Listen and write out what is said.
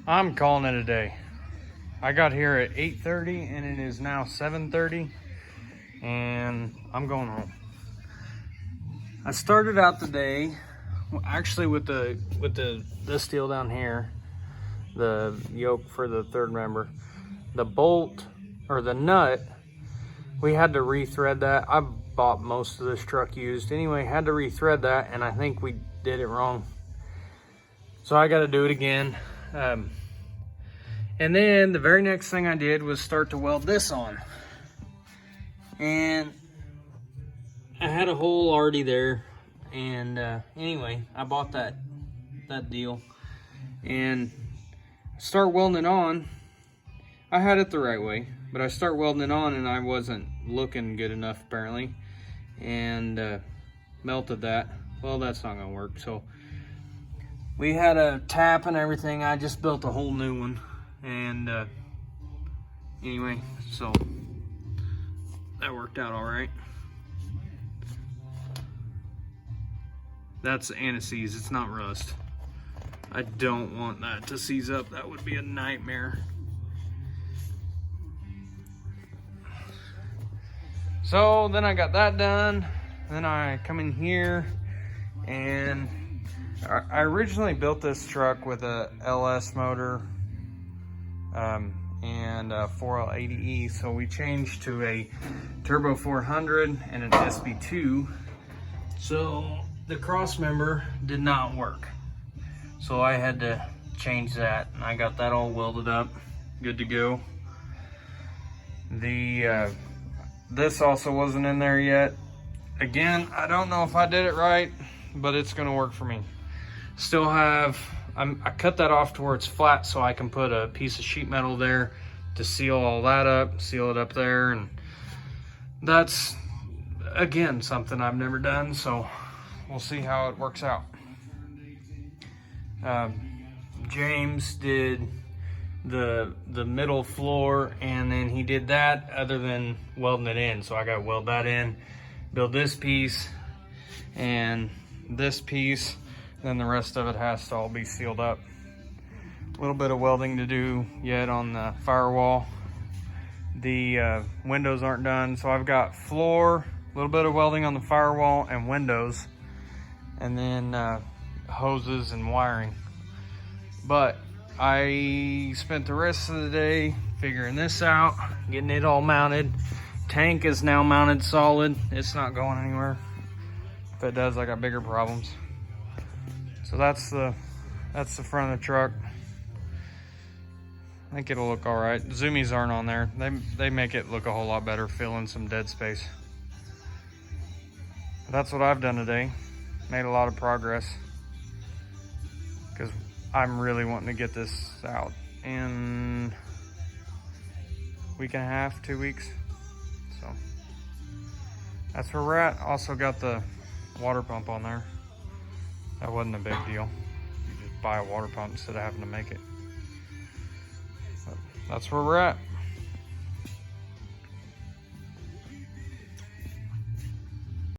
I'm calling it a day. I got here at 8:30 and it is now 7:30 and I'm going home. I started out the day actually with this deal down here, the yoke for the third member. The bolt or the nut, we had to rethread that. I bought most of this truck used anyway, had to rethread that, and I think we did it wrong. So I got to do it again. And then the very next thing I did was start to weld this on. And I had a hole already there. And anyway, I bought that deal. And start welding it on. I had it the right way, but I start welding it on and I wasn't looking good enough apparently. And melted that. Well, that's not gonna work. So we had a tap and everything. I just built a whole new one. And anyway, so that worked out all right. That's anti-seize, it's not rust. I don't want that to seize up. That would be a nightmare. So then I got that done. Then I come in here, and I originally built this truck with a LS motor and a 4L80E. So we changed to a Turbo 400 and an SB2. So the cross member did not work. So I had to change that, and I got that all welded up, good to go. This also wasn't in there yet. Again, I don't know if I did it right, but it's gonna work for me. Still have, I cut that off to where it's flat so I can put a piece of sheet metal there to seal all that up, seal it up there, and that's, again, something I've never done, so we'll see how it works out. James did the middle floor, and then he did that other than welding it in. So I got to weld that in, build this piece and this piece, then the rest of it has to all be sealed up. A little bit of welding to do yet on the firewall. The windows aren't done, so I've got floor, a little bit of welding on the firewall and windows, and then hoses and wiring. But I spent the rest of the day figuring this out, getting it all mounted. Tank is now mounted solid. It's not going anywhere. If it does, I got bigger problems. So that's the front of the truck. I think it'll look all right. Zoomies aren't on there. They make it look a whole lot better, fill in some dead space. That's what I've done today. Made a lot of progress, because I'm really wanting to get this out in a week and a half, 2 weeks. So that's where we're at. Also got the water pump on there. That wasn't a big deal. You just buy a water pump instead of having to make it. But that's where we're at.